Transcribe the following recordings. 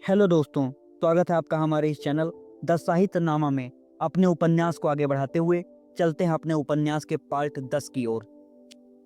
Hello दोस्तों, स्वागत है आपका हमारे इस चैनल द साहित्यनामा में। अपने उपन्यास को आगे बढ़ाते हुए चलते हैं अपने उपन्यास के पार्ट 10 की ओर।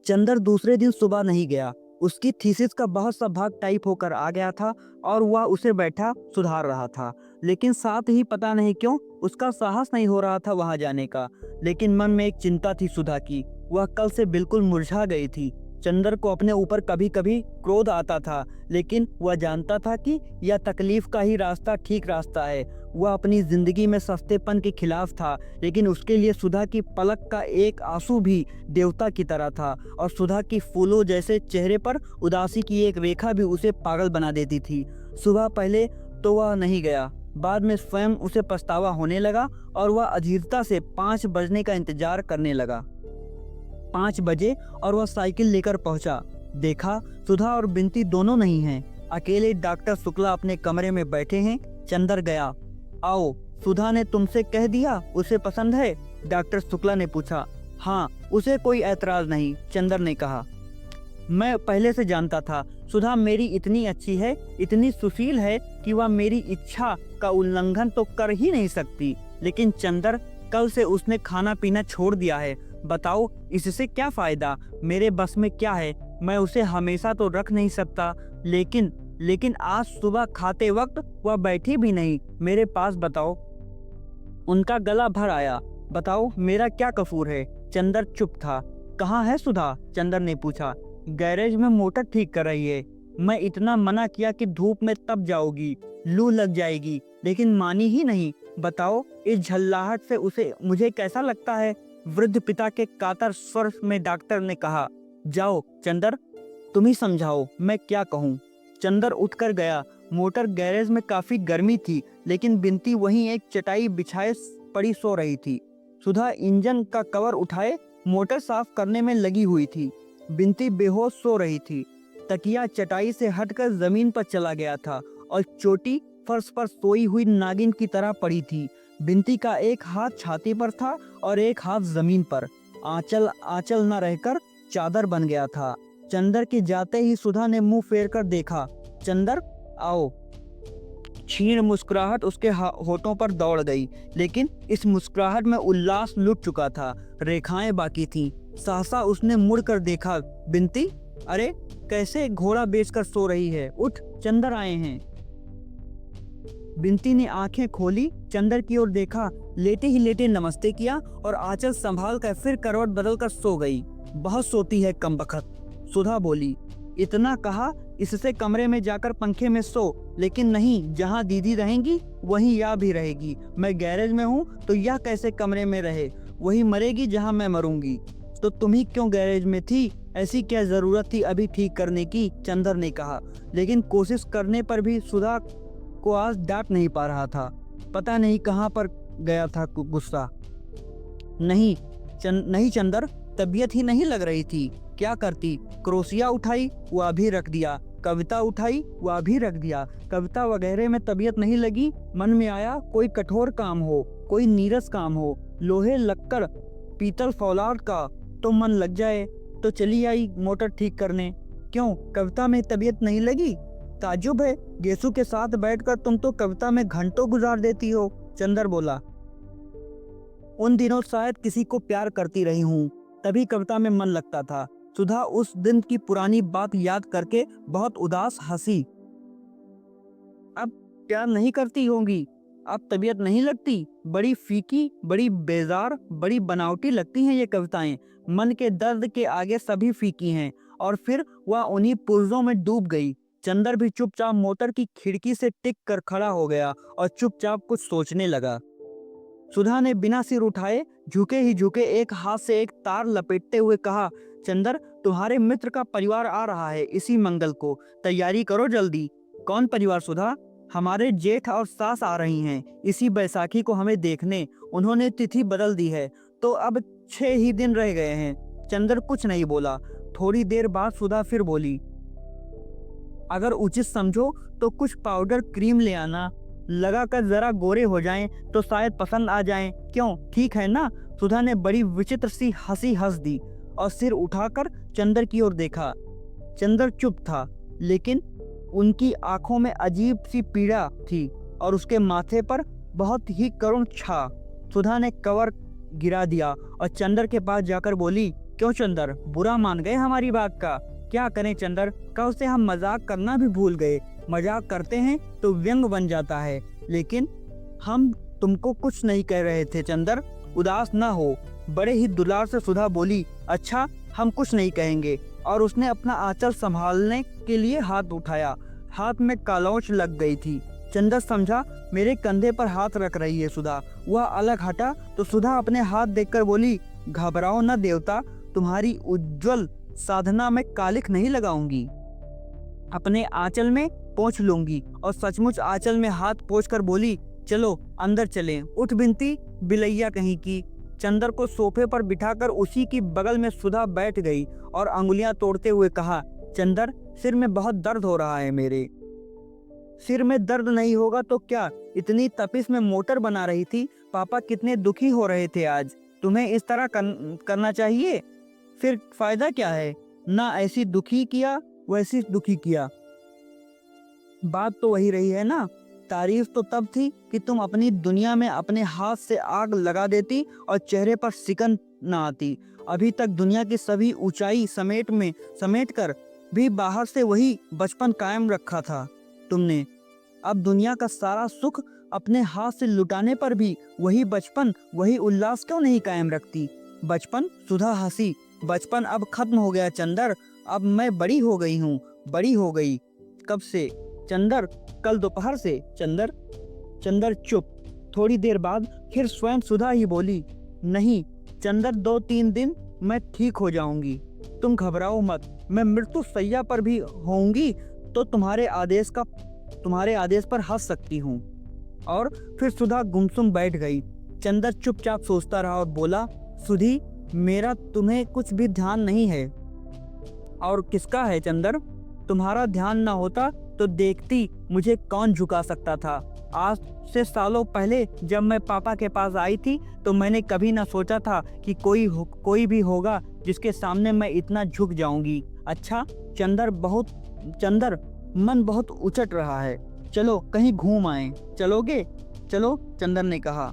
चंदर दूसरे दिन सुबह नहीं गया। उसकी थीसिस का बहुत सा भाग टाइप होकर आ गया था और वह उसे बैठा सुधार रहा था। लेकिन साथ ही पता नहीं क्यों उसका साहस नहीं हो रहा था वहां जाने का। लेकिन मन में एक चिंता थी सुधा की। वह कल से बिल्कुल मुरझा गई थी। चंदर को अपने ऊपर कभी कभी क्रोध आता था, लेकिन वह जानता था कि यह तकलीफ का ही रास्ता ठीक रास्ता है। वह अपनी जिंदगी में सस्तेपन के खिलाफ था, लेकिन उसके लिए सुधा की पलक का एक आंसू भी देवता की तरह था और सुधा की फूलों जैसे चेहरे पर उदासी की एक रेखा भी उसे पागल बना देती थी। सुबह पहले तो वह नहीं गया, बाद में स्वयं उसे पछतावा होने लगा और वह अधीरता से 5 बजने का इंतजार करने लगा। 5 बजे और वह साइकिल लेकर पहुंचा। देखा सुधा और बिंती दोनों नहीं हैं। अकेले डॉक्टर शुक्ला अपने कमरे में बैठे हैं। चंदर गया। आओ, सुधा ने तुमसे कह दिया उसे पसंद है? डॉक्टर शुक्ला ने पूछा। हाँ, उसे कोई ऐतराज नहीं, चंदर ने कहा। मैं पहले से जानता था। सुधा मेरी इतनी अच्छी है, इतनी सुशील है कि वह मेरी इच्छा का उल्लंघन तो कर ही नहीं सकती। लेकिन चंदर, कल से उसने खाना पीना छोड़ दिया है। बताओ इससे क्या फायदा? मेरे बस में क्या है? मैं उसे हमेशा तो रख नहीं सकता। लेकिन आज सुबह खाते वक्त वह बैठी भी नहीं मेरे पास। बताओ। उनका गला भर आया। बताओ मेरा क्या कसूर है? चंदर चुप था। कहाँ है सुधा? चंदर ने पूछा। गैरेज में मोटर ठीक कर रही है। मैं इतना मना किया कि धूप में तप जाओगी, लू लग जाएगी, लेकिन मानी ही नहीं। बताओ इस झल्लाहट से उसे मुझे कैसा लगता है? वृद्ध पिता के कातर स्वर में डॉक्टर ने कहा। जाओ चंदर, तुम ही समझाओ, मैं क्या कहूँ। चंदर उठकर गया। मोटर गैरेज में काफी गर्मी थी, लेकिन बिंती वहीं एक चटाई बिछाए पड़ी सो रही थी। सुधा इंजन का कवर उठाए मोटर साफ करने में लगी हुई थी। बिंती बेहोश सो रही थी। तकिया चटाई से हटकर जमीन पर चला गया था और चोटी फर्श पर सोई हुई नागिन की तरह पड़ी थी। बिंती का एक हाथ छाती पर था और एक हाथ जमीन पर। आंचल न रहकर चादर बन गया था। चंदर के जाते ही सुधा ने मुंह फेर कर देखा। चंदर, आओ। क्षीण मुस्कुराहट उसके होठों पर दौड़ गई, लेकिन इस मुस्कुराहट में उल्लास लुट चुका था। रेखाएं बाकी थीं। सहसा उसने मुड़कर देखा। बिंती, अरे कैसे घोड़ा बेचकर सो रही है? उठ, चंदर आए हैं। बिंती ने आंखें खोली, चंदर की ओर देखा, लेटे ही लेटे नमस्ते किया और आंचल संभाल कर फिर करवट बदल कर सो गई। बहुत सोती है कमबख्त, सुधा बोली। इतना कहा, इससे कमरे में जाकर पंखे में सो। लेकिन नहीं, जहाँ दीदी रहेंगी वहीं यह भी रहेगी। मैं गैरेज में हूँ तो यह कैसे कमरे में रहे? वही मरेगी जहाँ मैं मरूंगी। तो तुम ही क्यों गैरेज में थी? ऐसी क्या जरूरत थी अभी ठीक करने की? चंदर ने कहा। लेकिन कोशिश करने पर भी सुधा को आज डांट नहीं पा रहा था। पता नहीं कहाँ पर गया था गुस्सा। नहीं चंदर, तबीयत ही नहीं लग रही थी। क्या करती? क्रोशिया उठाई, वह भी रख दिया। कविता उठाई, वह भी रख दिया। कविता वगैरह में तबीयत नहीं लगी। मन में आया कोई कठोर काम हो, कोई नीरस काम हो, लोहे लक्कड़ पीतल फौलाद का, तो मन लग जाए। तो चली आई मोटर ठीक करने। क्यों, कविता में तबीयत नहीं लगी? ताज्जुब है, गेसु के साथ बैठकर तुम तो कविता में घंटों गुजार देती हो। चंदर बोला। उन दिनों शायद किसी को प्यार करती रही हूँ, तभी कविता में मन लगता था। सुधा उस दिन की पुरानी बात याद करके बहुत उदास हंसी। अब प्यार नहीं करती होंगी? अब तबीयत नहीं लगती? बड़ी फीकी, बड़ी बेजार, बड़ी बनावटी लगती हैं ये कविताएं। मन के दर्द के आगे सभी फीकी हैं। और फिर वह उन्हीं पुर्जों में डूब गई। चंदर भी चुपचाप मोटर की खिड़की से टिक कर खड़ा हो गया और चुपचाप कुछ सोचने लगा। सुधा ने बिना सिर उठाए झुके ही झुके एक हाथ से एक तार लपेटते हुए कहा। चंदर, तुम्हारे मित्र का परिवार आ रहा है इसी मंगल को, तैयारी करो जल्दी। कौन परिवार सुधा? हमारे जेठ और सास आ रही हैं इसी बैसाखी को हमें देखने। उन्होंने तिथि बदल दी है, तो अब 6 ही दिन रह गए हैं। चंदर कुछ नहीं बोला। थोड़ी देर बाद सुधा फिर बोली। अगर उचित समझो तो कुछ पाउडर क्रीम ले आना, लगाकर जरा गोरे हो जाएं तो शायद पसंद आ जाएं। क्यों, ठीक है ना? सुधा ने बड़ी विचित्र सी हंसी हंस दी और सिर उठाकर चंदर की ओर देखा। चंदर चुप था, लेकिन उनकी आंखों में अजीब सी पीड़ा थी और उसके माथे पर बहुत ही करुण छा। सुधा ने कवर गिरा दिया और चंदर के पास जाकर बोली, क्यों चंदर, बुरा मान गए हमारी बात का? क्या करें चंदर, कल से हम मजाक करना भी भूल गए। मजाक करते हैं तो व्यंग बन जाता है। लेकिन हम तुमको कुछ नहीं कह रहे थे चंदर, उदास ना हो। बड़े ही दुलार से सुधा बोली, अच्छा हम कुछ नहीं कहेंगे। और उसने अपना आंचल संभालने के लिए हाथ उठाया। हाथ में कालौच लग गई थी। चंदर समझा मेरे कंधे पर हाथ रख रही है सुधा। वह अलग हटा तो सुधा अपने हाथ देखकर बोली, घबराओ न देवता, तुम्हारी उज्जवल साधना में कालिख नहीं लगाऊंगी। अपने आंचल में पोंछ लूंगी। और सचमुच आंचल में हाथ पोंछ कर बोली, चलो अंदर चलें। उठ बिनती, बिलैया कहीं की। चंदर को सोफे पर बिठाकर उसी की बगल में सुधा बैठ गई और अंगुलियां तोड़ते हुए कहा, चंदर सिर में बहुत दर्द हो रहा है मेरे। सिर में दर्द नहीं होगा तो क्या, इतनी तपिश में मोटर बना रही थी। पापा कितने दुखी हो रहे थे आज। तुम्हें इस तरह करना चाहिए, फिर फायदा क्या है? ना ऐसी दुखी किया वैसी दुखी किया। बात तो वही रही है ना। तारीफ तो तब थी कि तुम अपनी दुनिया में अपने हाथ से आग लगा देती और चेहरे पर सिकन न आती। अभी तक दुनिया की सभी ऊंचाई समेट कर भी बाहर से वही बचपन कायम रखा था तुमने। अब दुनिया का सारा सुख अपने हाथ से लुटाने पर भी वही बचपन, वही उल्लास क्यों नहीं कायम रखती? बचपन, सुधा हंसी। बचपन अब खत्म हो गया चंदर। अब मैं बड़ी हो गई हूँ। बड़ी हो गई? कब से चंदर? कल दोपहर से चंदर। चंदर चुप। थोड़ी देर बाद फिर स्वयं सुधा ही बोली, नहीं चंदर, 2-3 दिन मैं ठीक हो जाऊंगी। तुम घबराओ मत। मैं मृत्यु सैया पर भी होऊंगी तो तुम्हारे आदेश पर हंस सकती हूँ। और फिर सुधा गुमसुम बैठ गई। चंदर चुपचाप सोचता रहा और बोला, सुधी, मेरा तुम्हें कुछ भी ध्यान नहीं है। और किसका है चंदर? तुम्हारा ध्यान ना होता तो देखती मुझे कौन झुका सकता था। आज से सालों पहले जब मैं पापा के पास आई थी तो मैंने कभी ना सोचा था कि कोई भी होगा जिसके सामने मैं इतना झुक जाऊंगी। अच्छा चंदर, मन बहुत उचट रहा है। चलो कहीं घूम आए। चलोगे? चलो, चंदर ने कहा।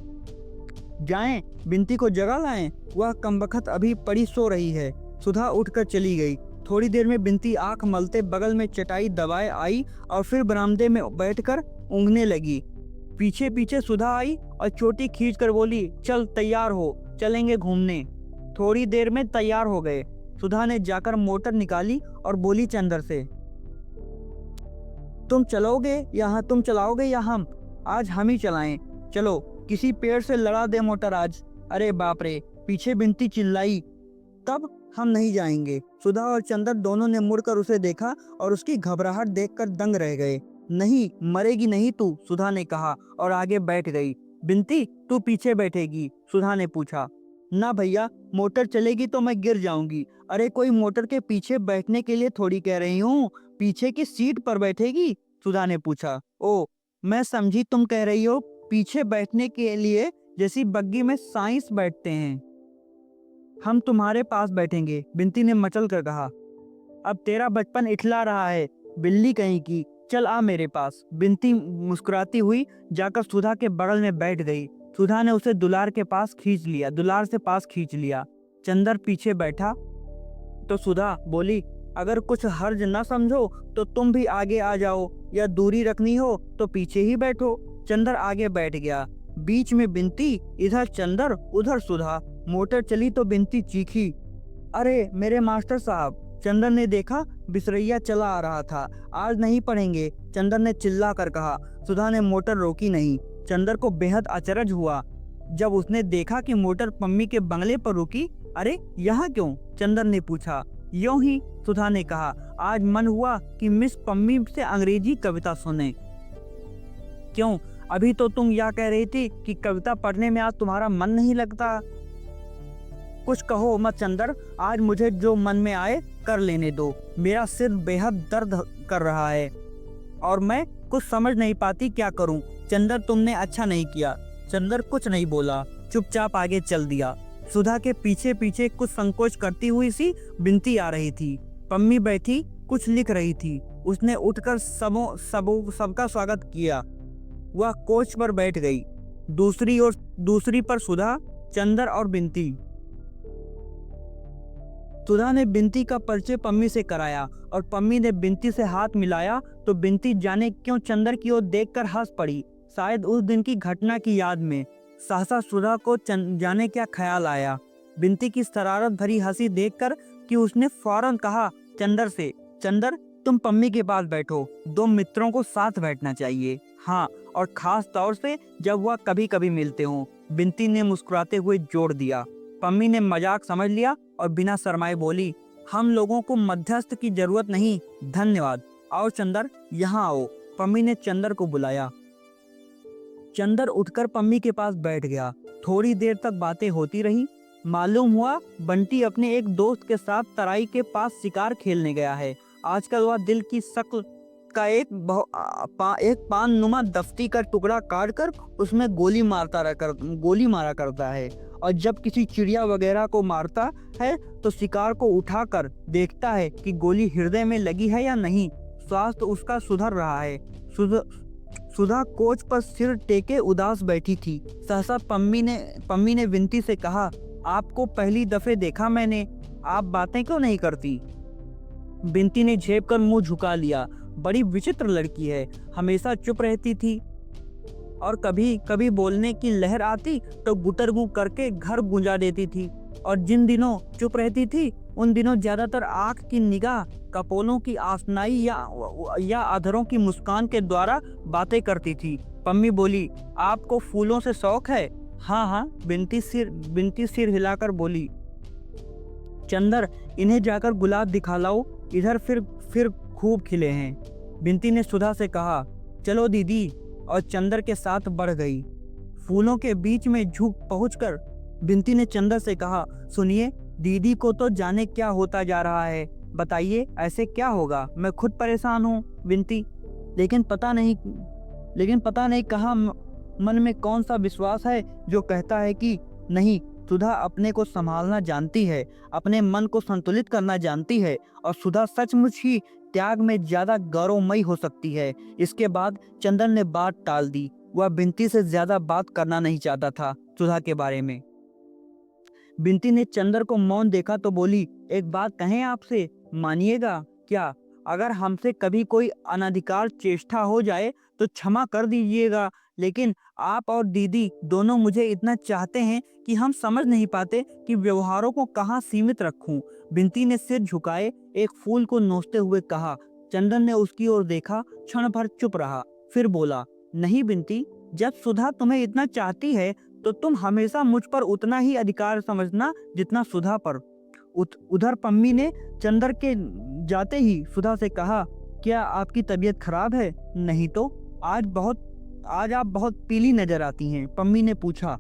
जाएं, बिनती को जगा लाएं। वह कमबख्त अभी पड़ी सो रही है। सुधा उठकर चली गई। थोड़ी देर में बिनती आंख मलते बगल में चटाई दबाए आई और फिर बरामदे में बैठकर ऊँघने लगी। पीछे पीछे सुधा आई और चोटी खींचकर बोली, चल तैयार हो, चलेंगे घूमने। थोड़ी देर में तैयार हो गए। सुधा ने जाकर मोटर निकाली और बोली चंदर से, तुम चलाओगे या हम? आज हम ही चलाएं। चलो, किसी पेड़ से लड़ा दे मोटर आज। अरे बाप रे, पीछे बिनती चिल्लाई। तब हम नहीं जाएंगे। सुधा और चंदर दोनों ने मुड़कर उसे देखा और उसकी घबराहट देखकर दंग रह गए। नहीं, मरेगी नहीं तू, सुधा ने कहा और आगे बैठ गई। बिनती, तू पीछे बैठेगी? सुधा ने पूछा। ना भैया, मोटर चलेगी तो मैं गिर जाऊंगी। अरे कोई मोटर के पीछे बैठने के लिए थोड़ी कह रही हूँ, पीछे की सीट पर बैठेगी? सुधा ने पूछा। ओ, मैं समझी तुम कह रही हो पीछे बैठने के लिए, जैसी बग्गी में साइंस बैठते हैं। हम तुम्हारे पास बैठेंगे, बिनती ने मचल कर कहा। अब तेरा बचपन इठला रहा है, बिल्ली कहीं की। चल आ मेरे पास। बिनती मुस्कुराती हुई जाकर सुधा के बगल में बैठ गई। सुधा ने उसे दुलार से पास खींच लिया। चंदर पीछे बैठा तो सुधा बोली, अगर कुछ हर्ज न समझो तो तुम भी आगे आ जाओ, या दूरी रखनी हो तो पीछे ही बैठो। चंदर आगे बैठ गया। बीच में बिनती, इधर चंदर, उधर सुधा। मोटर चली तो बिनती चीखी, अरे मेरे मास्टर साहब। चंदर ने देखा बिसरैया चला आ रहा था। आज नहीं पढ़ेंगे, चंदर ने चिल्ला कर कहा। सुधा ने मोटर रोकी नहीं। चंदर को बेहद अचरज हुआ जब उसने देखा कि मोटर पम्मी के बंगले पर रुकी। अरे यहाँ क्यों? चंदर ने पूछा। यूं ही, सुधा ने कहा। आज मन हुआ कि मिस पम्मी से अंग्रेजी कविता सुने। क्यों? अभी तो तुम यह कह रही थी कि कविता पढ़ने में आज तुम्हारा मन नहीं लगता। कुछ कहो मत चंदर, आज मुझे जो मन में आए कर लेने दो। मेरा सिर बेहद दर्द कर रहा है और मैं कुछ समझ नहीं पाती क्या करूं। चंदर, तुमने अच्छा नहीं किया। चंदर कुछ नहीं बोला, चुपचाप आगे चल दिया। सुधा के पीछे पीछे कुछ संकोच करती हुई सी बिनती आ रही थी। पम्मी बैठी कुछ लिख रही थी। उसने उठकर सबका स्वागत किया। वह कोच पर बैठ गई। दूसरी पर सुधा, चंदर और बिंती। सुधा ने बिंती का परिचय पम्मी से कराया और पम्मी ने बिंती से हाथ मिलाया तो बिंती जाने क्यों चंदर की ओर देखकर हंस पड़ी। शायद उस दिन की घटना की याद में सहसा सुधा को जाने क्या ख्याल आया। बिंती की शरारत भरी हंसी देखकर कि उसने फौरन कहा चंदर से, चंदर तुम पम्मी के पास बैठो, दो मित्रों को साथ बैठना चाहिए। हाँ, और खास तौर से जब वह कभी कभी मिलते हों। बिंती ने मुस्कुराते हुए जोड़ दिया। पम्मी ने मजाक समझ लिया और बिना शर्माए बोली, हम लोगों को मध्यस्थ की जरूरत नहीं, धन्यवाद। आओ चंदर, यहाँ आओ। पम्मी ने चंदर को बुलाया। चंदर उठकर पम्मी के पास बैठ गया। थोड़ी देर तक बातें होती रही। मालूम हुआ बंटी अपने एक दोस्त के साथ तराई के पास शिकार खेलने गया है। आजकल वह दिल की शक्ल का एक पान नुमा दफ्ती का टुकड़ा काट कर उसमें गोली मारा करता है, और जब किसी चिड़िया वगैरह को मारता है तो शिकार को उठाकर देखता है कि गोली हृदय में लगी है या नहीं। स्वास्थ्य उसका सुधर रहा है। सुधा कोच पर सिर टेके उदास बैठी थी। सहसा पम्मी ने विनती से कहा, आपको पहली दफे देखा मैंने, आप बातें क्यों नहीं करती? बिंती ने झेप कर मुंह झुका लिया। बड़ी विचित्र लड़की है, हमेशा चुप रहती थी और कभी कभी बोलने की लहर आती तो गुटरगू करके घर गुंजा देती थी। और जिन दिनों चुप रहती थी उन दिनों ज्यादातर आंख की निगाह, कपोलों की आसनाई या अधरों की मुस्कान के द्वारा बातें करती थी। पम्मी बोली, आपको फूलों से शौक है? हाँ हाँ, बिंती सिर हिलाकर बोली। चंदर, इन्हें जाकर गुलाब दिखा लाओ, इधर फिर खूब खिले हैं। बिंती ने सुधा से कहा, चलो दीदी, और चंदर के साथ बढ़ गई। फूलों के बीच में झुक पहुंचकर बिंती ने चंदर से कहा, सुनिए, दीदी को तो जाने क्या होता जा रहा है, बताइए ऐसे क्या होगा? मैं खुद परेशान हूँ बिंती, लेकिन पता नहीं कहाँ मन में कौन सा विश्वास है जो कहता है कि नहीं, सुधा अपने को संभालना जानती है, अपने मन को संतुलित करना जानती है, और सुधा सचमुच ही त्याग में ज्यादा गौरवमयी हो सकती है। इसके बाद चंदन ने बात टाल दी। वह बिंती से ज्यादा बात करना नहीं चाहता था सुधा के बारे में। बिंती ने चंदर को मौन देखा तो बोली, एक बात कहें आपसे, मानिएगा क्या? अगर हमसे कभी कोई अनधिकार चेष्टा हो जाए तो क्षमा कर दीजिएगा, लेकिन आप और दीदी दोनों मुझे इतना चाहते हैं कि हम समझ नहीं पाते कि व्यवहारों को कहाँ सीमित रखूं। बिंती ने सिर झुकाए एक फूल को नोचते हुए कहा। चंदन ने उसकी ओर देखा, क्षण भर चुप रहा, फिर बोला, नहीं बिंती, जब सुधा तुम्हें इतना चाहती है तो तुम हमेशा मुझ पर उतना ही अधिकार समझना जितना सुधा पर। उधर पम्मी ने चंदर के जाते ही सुधा से कहा, क्या आपकी तबीयत खराब है? नहीं तो, आज आप बहुत पीली नजर आती हैं। पम्मी ने पूछा।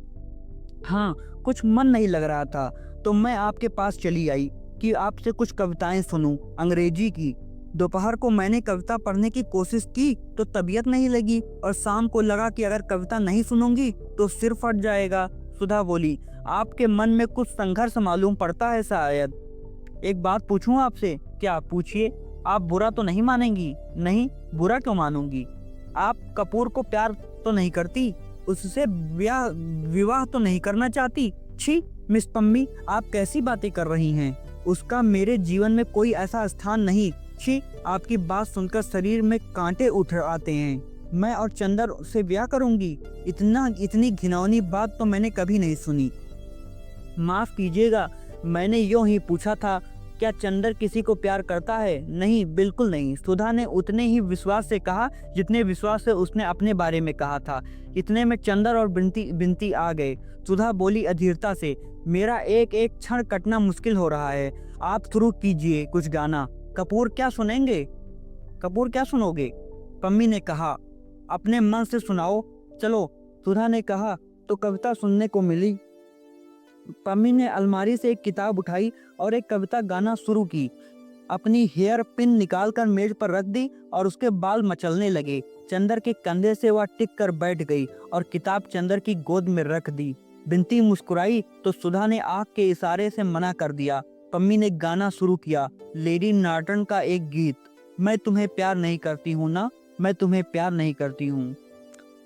हाँ, कुछ मन नहीं लग रहा था तो मैं आपके पास चली आई कि आपसे कुछ कविताएं सुनूं, अंग्रेजी की। दोपहर को मैंने कविता पढ़ने की कोशिश की तो तबीयत नहीं लगी, और शाम को लगा कि अगर कविता नहीं सुनूंगी तो सिर फट जाएगा। सुधा बोली, आपके मन में कुछ संघर्ष मालूम पड़ता है शायद। एक बात पूछूं आपसे? क्या? पूछिए। आप बुरा तो नहीं मानेंगी? नहीं, बुरा क्यों मानूंगी? आप कपूर को प्यार तो नहीं करती? उससे विवाह तो नहीं करना चाहती? छी मिस पम्मी, आप कैसी बातें कर रही हैं? उसका मेरे जीवन में कोई ऐसा स्थान नहीं। छी, आपकी बात सुनकर शरीर में कांटे उठ आते हैं। मैं और चंदर से ब्याह करूंगी? इतनी घिनौनी बात तो मैंने कभी नहीं सुनी। माफ कीजिएगा, मैंने यूं ही पूछा था, क्या चंदर किसी को प्यार करता है? नहीं, बिल्कुल नहीं। सुधा ने उतने ही विश्वास से कहा जितने विश्वास से उसने अपने बारे में कहा था। इतने में चंदर और बिंती आ गए। सुधा बोली अधीरता से, मेरा एक एक क्षण कटना मुश्किल हो रहा है, आप शुरू कीजिए कुछ गाना। कपूर क्या सुनोगे? पम्मी ने कहा, अपने मन से सुनाओ। चलो, सुधा ने कहा तो कविता सुनने को मिली। पम्मी ने अलमारी से एक किताब उठाई और एक कविता गाना शुरू की। अपनी हेयर पिन निकालकर मेज पर रख दी और उसके बाल मचलने लगे। चंदर के कंधे से वह टिक कर बैठ गई और किताब चंदर की गोद में रख दी। बिंती मुस्कुराई तो सुधा ने आंख के इशारे से मना कर दिया। पम्मी ने गाना शुरू किया, लेडी नार्टन का एक गीत। मैं तुम्हें प्यार नहीं करती हूँ ना, मैं तुम्हें प्यार नहीं करती हूँ।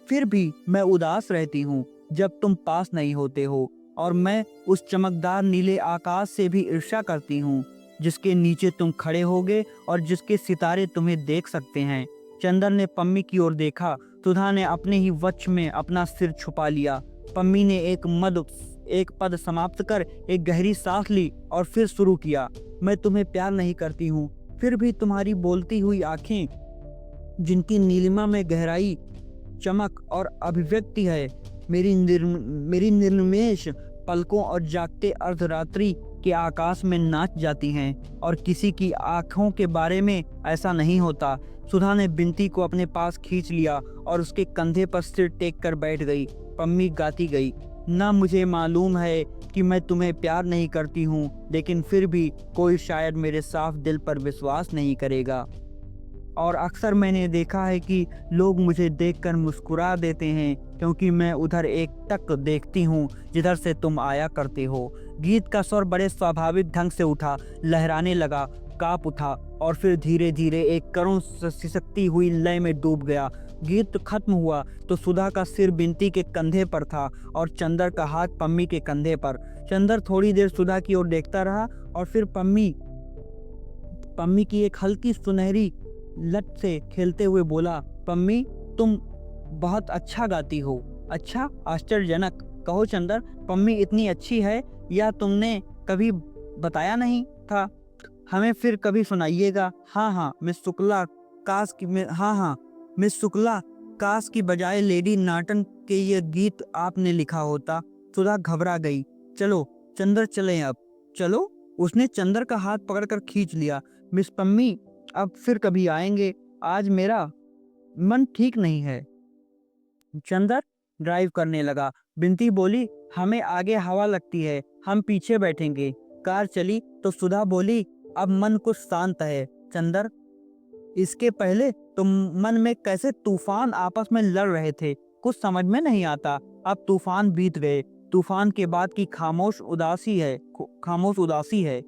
फिर भी मैं उदास रहती हूँ जब तुम पास नहीं होते हो, और मैं उस चमकदार नीले आकाश से भी ईर्ष्या करती हूँ जिसके नीचे तुम खड़े होगे और जिसके सितारे तुम्हें देख सकते हैं। चंदर ने पम्मी की ओर देखा। सुधा ने अपने ही वक्ष में अपना सिर छुपा लिया। पम्मी ने एक पद समाप्त कर एक गहरी सांस ली और फिर शुरू किया। मैं तुम्हें प्यार नहीं करती हूँ, फिर भी तुम्हारी बोलती हुई आंखें, जिनकी नीलिमा में गहराई, चमक और अभिव्यक्ति है, मेरी निर्निमेष पलकों और जागते अर्धरात्रि के आकाश में नाच जाती हैं। और किसी की आंखों के बारे में ऐसा नहीं होता। सुधा ने बिंती को अपने पास खींच लिया और उसके कंधे पर सिर टेक कर बैठ गई। पम्मी गाती गई, ना मुझे मालूम है कि मैं तुम्हें प्यार नहीं करती हूँ, लेकिन फिर भी कोई शायद मेरे साफ दिल पर विश्वास नहीं करेगा। और अक्सर मैंने देखा है कि लोग मुझे देखकर मुस्कुरा देते हैं, क्योंकि मैं उधर एक टक देखती हूँ जिधर से तुम आया करते हो। गीत का स्वर बड़े स्वाभाविक ढंग से उठा, लहराने लगा, कांप उठा और फिर धीरे धीरे एक करुण सिसकती हुई लय में डूब गया। गीत खत्म हुआ तो सुधा का सिर बिंती के कंधे पर था और चंदर का हाथ पम्मी के कंधे पर। चंदर थोड़ी देर सुधा की ओर देखता रहा और फिर पम्मी की एक हल्की सुनहरी लट से खेलते हुए बोला, पम्मी तुम बहुत अच्छा गाती हो। अच्छा, आश्चर्यजनक। कहो चंदर, पम्मी इतनी अच्छी है या तुमने कभी बताया नहीं था? हमें फिर कभी सुनाइएगा। हाँ, मिस शुक्ला, काश की बजाय लेडी नाटन के ये गीत आपने लिखा होता। सुधा घबरा गई। चलो चंदर, चलें अब। चलो। उसने चंदर का हाथ पकड़कर खींच लिया। मिस पम्मी, अब फिर कभी आएंगे, आज मेरा मन ठीक नहीं है। चंदर ड्राइव करने लगा। बिंती बोली, हमें आगे हवा लगती है, हम पीछे बैठेंगे। कार चली तो सुधा बोली, अब मन कुछ शांत है। चंदर, इसके पहले तो मन में कैसे तूफान आपस में लड़ रहे थे, कुछ समझ में नहीं आता। अब तूफान बीत गए। तूफान के बाद की खामोश उदासी है।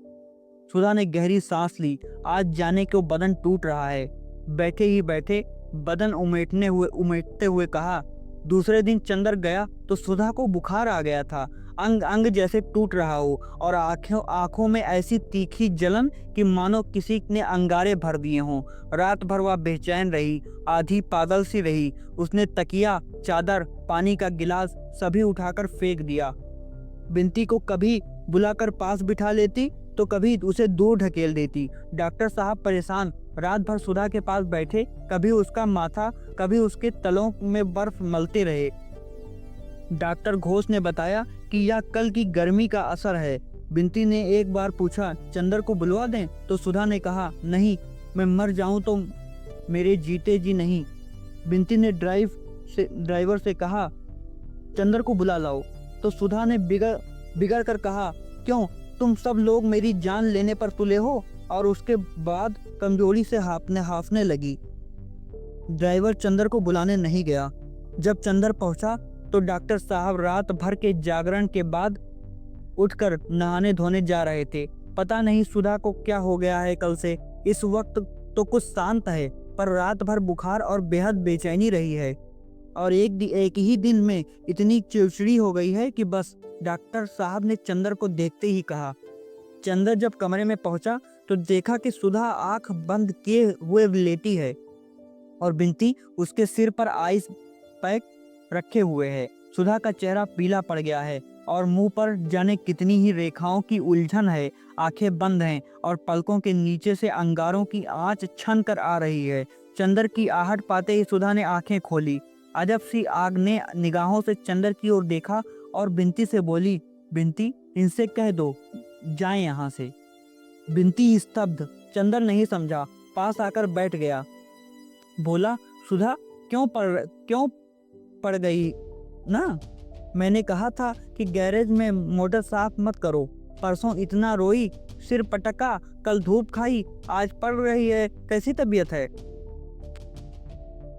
सुधा ने गहरी सांस ली। आज जाने को बदन टूट रहा है। बैठे ही बैठे बदन उमेटते हुए कहा। दूसरे दिन चंदर गया तो सुधा को बुखार आ गया था। अंग अंग जैसे टूट रहा हो और आंखों में ऐसी तीखी जलन कि मानो किसी ने अंगारे भर दिए हों। रात भर वह बेचैन रही, आधी पागल सी रही। उसने तकिया, चादर, पानी का गिलास सभी उठाकर फेंक दिया। बिंती को कभी बुलाकर पास बिठा लेती तो कभी उसे दूर ढकेल देती। डॉक्टर साहब परेशान रात भर सुधा के पास बैठे, कभी उसका माथा, कभी उसके तलों में बर्फ मलते रहे। डॉक्टर घोष ने बताया कि यह कल की गर्मी का असर है। बिंती ने एक बार पूछा, चंदर को बुलवा दें? तो सुधा ने कहा, नहीं, मैं मर जाऊं तो मेरे जीते जी नहीं। बिंती ने ड्राइवर से कहा, चंदर को बुला लाओ। तो सुधा ने बिगड़ कर कहा, क्यों, तुम सब लोग मेरी जान लेने पर तुले हो? और उसके बाद कमजोरी से हांफने लगी। ड्राइवर चंदर को बुलाने नहीं गया। जब चंदर पहुंचा तो डॉक्टर साहब रात भर के जागरण के बाद उठकर नहाने धोने जा रहे थे। पता नहीं सुधा को क्या हो गया है कल से। इस वक्त तो कुछ शांत है, पर रात भर बुखार और बेहद बेचैनी रही है। और एक ही दिन में इतनी चिड़चिड़ी हो गई है कि बस। डॉक्टर साहब ने चंदर को देखते ही कहा। चंदर जब कमरे में पहुंचा तो देखा कि सुधा आंख बंद किए हुए लेटी है और बिंती उसके सिर पर आइस पैक रखे हुए है। सुधा का चेहरा पीला पड़ गया है और मुंह पर जाने कितनी ही रेखाओं की उलझन है। आंखें बंद हैं और पलकों के नीचे से अंगारों की आंच छन कर आ रही है। चंदर की आहट पाते ही सुधा ने आंखें खोली। अजब सी आग ने निगाहों से चंदर की ओर देखा और बिंती से बोली, बिंती, इनसे कह दो जाएं यहाँ से। बिंती स्तब्ध। चंदर नहीं समझा, पास आकर बैठ गया। बोला, सुधा, क्यों पड़ गई ना? मैंने कहा था कि गैरेज में मोटर साफ मत करो। परसों इतना रोई, सिर पटका, कल धूप खाई, आज पड़ रही है। कैसी तबीयत है?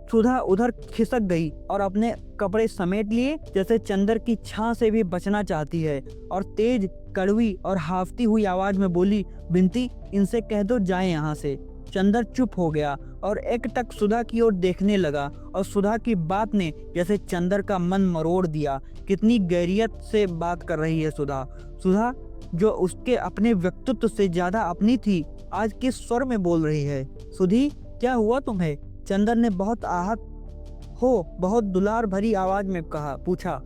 सुधा उधर खिसक गई और अपने कपड़े समेट लिए, जैसे चंदर की छां से भी बचना चाहती है, और तेज, कड़वी और हाफती हुई आवाज में बोली, बिंती, इनसे कह दो जाएं यहाँ से। चंदर चुप हो गया और एकटक सुधा की ओर देखने लगा और सुधा की बात ने जैसे चंदर का मन मरोड़ दिया। कितनी गहरियत से बात कर रही है सुधा। सुधा जो उसके अपने व्यक्तित्व से ज्यादा अपनी थी, आज किस स्वर में बोल रही है। सुधी, क्या हुआ तुम्हें? चंदर ने बहुत आहत हो बहुत दुलार भरी आवाज में पूछा।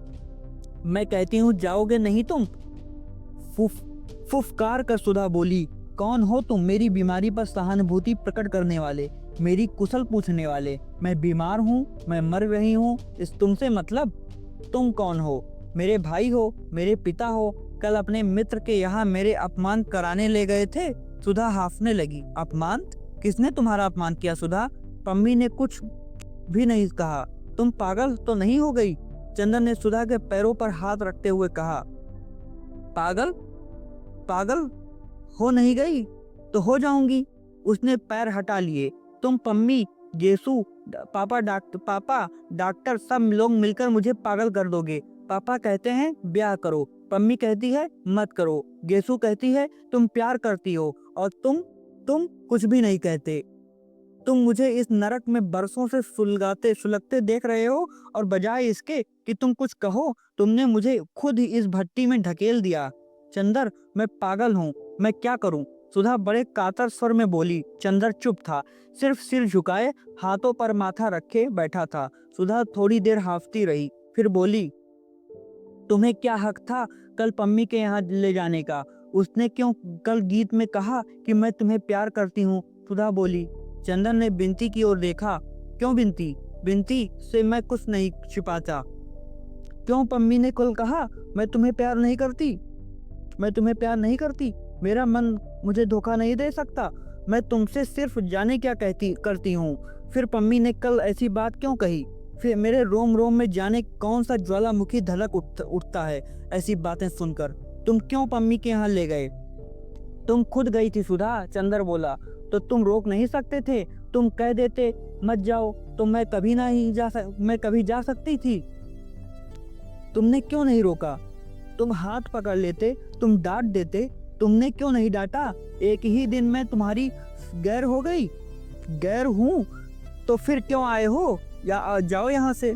मैं कहती हूँ जाओगे नहीं तुम? फुफकार कर सुधा बोली। कौन हो तुम? मेरी बीमारी पर सहानुभूति प्रकट करने वाले, मेरी कुशल पूछने वाले। मैं बीमार हूँ, मैं मर रही हूँ, इस तुमसे मतलब? तुम कौन हो? मेरे भाई हो, मेरे पिता हो, कल अपने मित्र के यहाँ मेरे अपमान कराने ले गए थे। सुधा हाफने लगी। अपमान? किसने तुम्हारा अपमान किया सुधा? पम्मी ने कुछ भी नहीं कहा। तुम पागल तो नहीं हो गई? चंदन ने सुधा के पैरों पर हाथ रखते हुए कहा। पागल? पागल हो नहीं गई तो हो जाऊंगी। उसने पैर हटा लिए। तुम, पम्मी, जेसू, पापा, डॉक्टर सब लोग मिलकर मुझे पागल कर दोगे। पापा कहते हैं ब्याह करो, पम्मी कहती है मत करो, गेसू कहती है तुम प्यार करती हो, और तुम कुछ भी नहीं कहते। तुम मुझे इस नरक में बरसों से सुलगते देख रहे हो, और बजाय इसके कि तुम कुछ कहो, तुमने मुझे खुद ही इस भट्टी में ढकेल दिया। चंदर, मैं पागल हूँ, मैं क्या करूँ? सुधा बड़े कातर स्वर में बोली। चंदर चुप था, सिर्फ सिर झुकाए हाथों पर माथा रखे बैठा था। सुधा थोड़ी देर हाफती रही, फिर बोली, तुम्हें क्या हक था कल पम्मी के यहाँ ले जाने का? उसने क्यों कल गीत में कहा कि मैं तुम्हें प्यार करती हूँ? सुधा बोली। चंदन ने बिनती की ओर देखा। क्यों बिनती? बिनती से मैं कुछ नहीं छिपाता। क्यों पम्मी ने कल कहा मैं तुम्हें प्यार नहीं करती? मैं तुम्हें प्यार नहीं करती? मेरा मन मुझे धोखा नहीं दे सकता। मैं तुमसे सिर्फ जाने क्या करती हूँ। फिर पम्मी ने कल ऐसी बात क्यों कही? फिर मेरे रोम रोम में जाने कौन सा ज्वालामुखी धड़क उठता है ऐसी बातें सुनकर। तुम क्यों पम्मी के यहाँ ले गए? तुम खुद गई थी सुधा, चंदर बोला। तो तुम रोक नहीं सकते थे? तुम कह देते मत जाओ तो मैं कभी जा सकती थी। तुमने क्यों नहीं रोका? तुम हाथ पकड़ लेते, तुम डांट देते। तुमने क्यों नहीं डांटा? एक ही दिन में तुम्हारी गैर हो गई। गैर हूं तो फिर क्यों आए हो? या जाओ यहाँ से।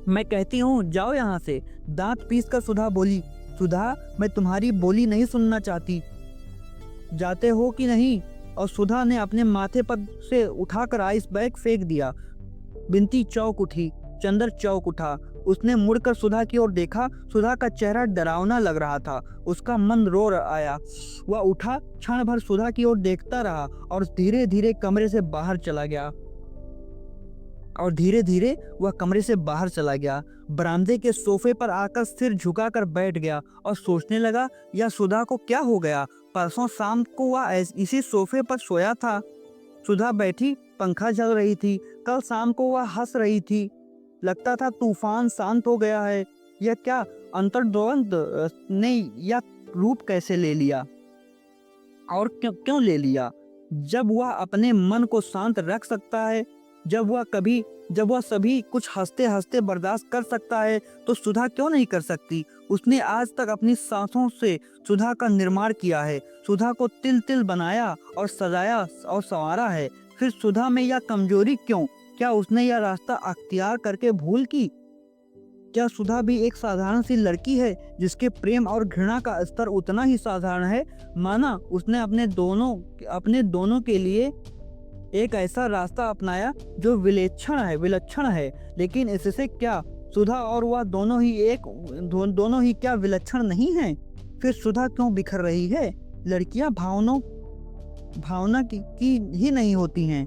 मैं कहती हूँ जाओ यहाँ से। दांत पीस कर सुधा बोली। सुधा, मैं तुम्हारी बोली नहीं सुनना चाहती। जाते हो कि नहीं? और सुधा ने अपने माथे पर से उठाकर आइस बैग फेंक दिया। बिनती चौंक उठी, चंदर चौंक उठा। उसने मुड़कर सुधा की ओर देखा। सुधा का चेहरा डरावना लग रहा था। उसका मन रो आया। वह उठा, क्षण भर सुधा की ओर देखता रहा और धीरे धीरे कमरे से बाहर चला गया। बरामदे के सोफे पर आकर सिर झुकाकर बैठ गया और सोचने लगा, यह सुधा को क्या हो गया? परसों शाम को वह इसी सोफे पर सोया था। सुधा बैठी, पंखा चल रही थी। कल शाम को वह हंस रही थी। लगता था तूफान शांत हो गया है। यह क्या अंतर्द्वंद ने यह रूप कैसे ले लिया? और क्यों ले लिया? जब वह अपने मन को शांत रख सकता है, जब वह सभी कुछ हंसते हंसते बर्दाश्त कर सकता है, तो सुधा क्यों नहीं कर सकती? उसने आज तक अपनी सांसों से सुधा का निर्माण किया है, सुधा को तिल तिल बनाया और सजाया और संवारा है। फिर सुधा में यह कमजोरी क्यों? क्या उसने यह रास्ता अख्तियार करके भूल की? क्या सुधा भी एक साधारण सी लड़की है जिसके प्रेम और घृणा का स्तर उतना ही साधारण है? माना उसने अपने दोनों के लिए एक ऐसा रास्ता अपनाया जो विलक्षण है, लेकिन इससे क्या सुधा और वह दोनों ही क्या विलक्षण नहीं हैं? फिर सुधा क्यों बिखर रही है? लड़कियां भावना की ही नहीं होती हैं।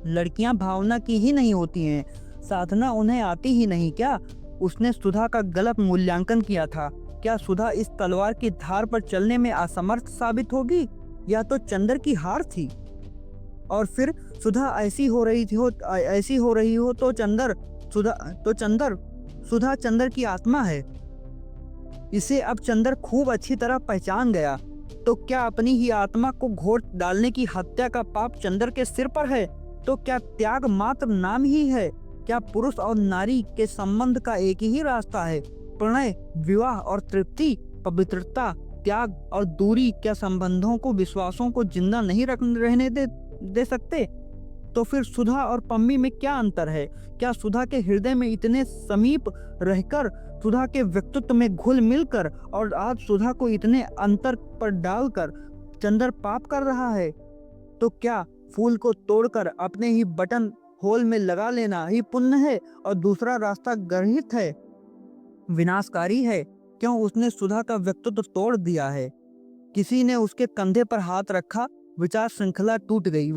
लड़कियां भावना की ही नहीं होती हैं। साधना उन्हें आती ही नहीं क्या? उसने सुधा का गलत मूल्यांकन किया था। क्या सुधा इस तलवार की धार पर चलने में असमर्थ साबित होगी? या तो चंदर की हार थी? और फिर सुधा ऐसी हो रही हो तो सुधा चंदर की आत्मा है। इसे अब चंदर खूब अच्छी तरह पहचान गया। तो क्या अपनी ही आत्मा को घोट डालने की हत्या का पाप चंदर के सिर पर है? तो क्या त्याग मात्र नाम ही है? क्या पुरुष और नारी के संबंध का एक ही रास्ता है? प्रणय, विवाह और तृप्ति, पवित्रता, त्याग और दूरी क्या संबंधों को, विश्वासों को जिंदा नहीं रहने दे सकते? तो फिर सुधा और पम्मी में क्या अंतर है? क्या सुधा के हृदय में इतने समीप रहकर, सुधा के व्यक्तित्व में घुल मिलकर और आज सुधा को इतने अंतर पर डालकर चंदर पाप कर रहा है? तो क्या फूल को तोड़कर अपने ही बटन होल में लगा लेना ही पुण्य है और दूसरा रास्ता गर्हित है, विनाशकारी है? क्यों उसने सुधा का व्यक्तित्व तोड़ दिया है? किसी ने उसके कंधे पर हाथ रखा, विचार श्रृंखला टूट गई।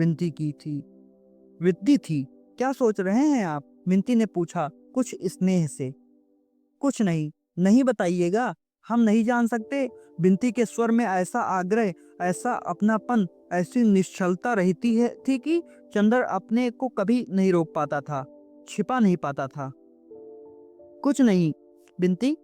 विद्ति थी। क्या सोच रहे हैं आप? विंती ने पूछा कुछ स्नेह से। कुछ नहीं, नहीं बताइएगा, हम नहीं जान सकते। विंती के स्वर में ऐसा आग्रह, ऐसा अपनापन, ऐसी निश्चलता रहती है थी कि चंदर अपने को कभी नहीं रोक पाता था, छिपा नहीं पाता था। कुछ नहीं विंती,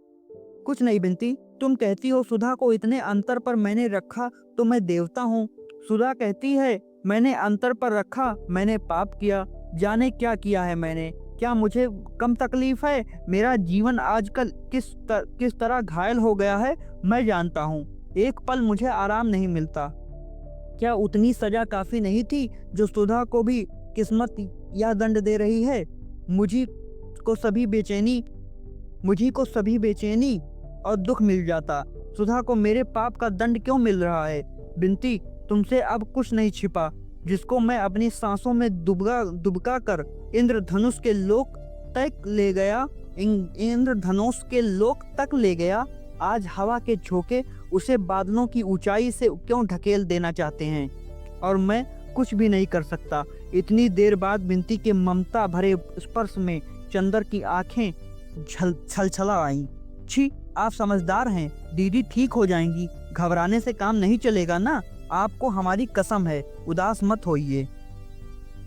कुछ नहीं विंती। तुम कहती हो सुधा को इतने अंतर पर मैंने रखा तो मैं देवता हूँ। सुधा कहती है मैंने अंतर पर रखा, मैंने पाप किया। जाने क्या किया है मैंने? क्या मुझे कम तकलीफ है? मेरा जीवन आजकल किस तरह घायल हो गया है मैं जानता हूँ। एक पल मुझे आराम नहीं मिलता। क्या उतनी सजा काफी नहीं थी जो सुधा को भी किस्मत या दंड दे रही है? मुझी को सभी बेचैनी और दुख मिल जाता। सुधा को मेरे पाप का दंड क्यों मिल रहा है? विंती, तुमसे अब कुछ नहीं छिपा। जिसको मैं अपनी सांसों में दुबका कर इंद्रधनुष के लोक तक ले गया, आज हवा के झोंके उसे बादलों की ऊंचाई से क्यों ढकेल देना चाहते हैं और मैं कुछ भी नहीं कर सकता। इतनी देर बाद विंती के ममता भरे स्पर्श में चंदर की आंखें छलछला आईं। छी, आप समझदार हैं। दीदी ठीक हो जाएंगी, घबराने से काम नहीं चलेगा ना। आपको हमारी कसम है, उदास मत होइए,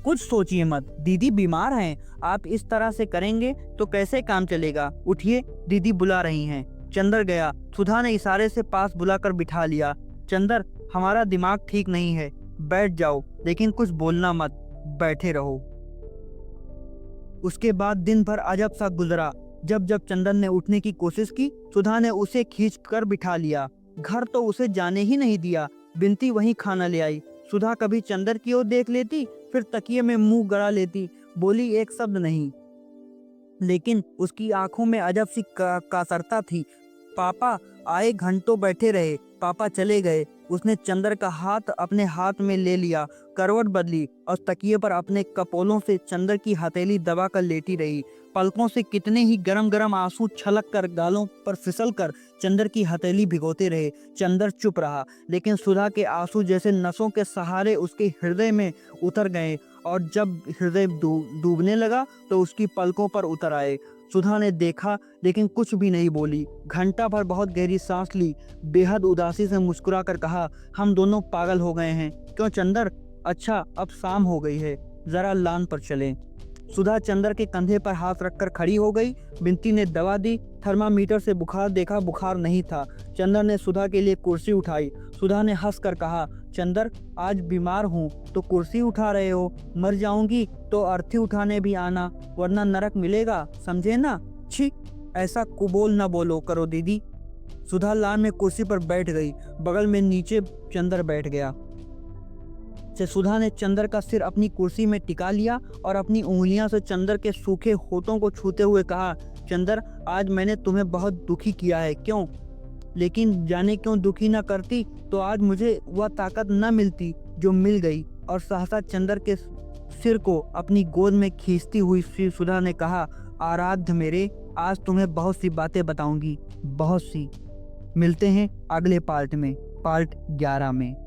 कुछ सोचिए मत। दीदी बीमार हैं, आप इस तरह से करेंगे तो कैसे काम चलेगा? उठिए, दीदी बुला रही हैं। चंदर गया। सुधा ने इशारे से पास बुलाकर बिठा लिया। चंदर, हमारा दिमाग ठीक नहीं है, बैठ जाओ, लेकिन कुछ बोलना मत, बैठे रहो। उसके बाद दिन भर अजब सा गुजरा। जब जब चंदन ने उठने की कोशिश की, सुधा ने उसे खींच कर बिठा लिया। घर तो उसे जाने ही नहीं दिया। विंती वहीं खाना ले आई। सुधा कभी चंदर की ओर देख लेती, फिर तकिए में मुंह गड़ा लेती, बोली एक शब्द नहीं, लेकिन उसकी आंखों में अजब सी कातरता थी। पापा आए, घंटों बैठे रहे, पापा चले गए। उसने चंदर का हाथ अपने हाथ में ले लिया, करवट बदली और तकिए पर अपने कपोलों से चंदर की हथेली दबा कर लेटी रही। पलकों से कितने ही गरम गरम आंसू छलक कर गालों पर फिसल कर चंदर की हथेली भिगोते रहे। चंदर चुप रहा, लेकिन सुधा के आंसू जैसे नसों के सहारे उसके हृदय में उतर गए और जब हृदय डूबने लगा तो उसकी पलकों पर उतर आए। सुधा ने देखा लेकिन कुछ भी नहीं बोली। घंटा भर बहुत गहरी सांस ली, बेहद उदासी से मुस्कुरा कर कहा, हम दोनों पागल हो गए हैं। क्यों चंदर? अच्छा, अब शाम हो गई है, जरा लान पर चलें। सुधा चंदर के कंधे पर हाथ रखकर खड़ी हो गई। विंती ने दवा दी, थर्मामीटर से बुखार देखा, बुखार नहीं था। चंदर ने सुधा के लिए कुर्सी उठाई। सुधा ने हंस कर कहा, चंदर आज बीमार हूँ तो कुर्सी उठा रहे हो, मर जाऊंगी तो अर्थी उठाने भी आना, वरना नरक मिलेगा, समझे ना? छी, ऐसा कुबोल न बोलो करो दीदी। सुधा लान में कुर्सी पर बैठ गई, बगल में नीचे चंदर बैठ गया। सुधा ने चंदर का सिर अपनी कुर्सी में टिका लिया और अपनी उंगलियां से चंदर के सूखे होठों को छूते हुए कहा, चंदर आज मैंने तुम्हें बहुत दुखी किया है। क्यों? लेकिन जाने क्यों दुखी न करती तो आज मुझे वह ताकत न मिलती जो मिल गई। और सहसा चंदर के सिर को अपनी गोद में खींचती हुई सुधा ने कहा, आराध्य मेरे, आज तुम्हें बहुत सी बातें बताऊंगी, बहुत सी। मिलते हैं अगले पार्ट में, पार्ट 11 में।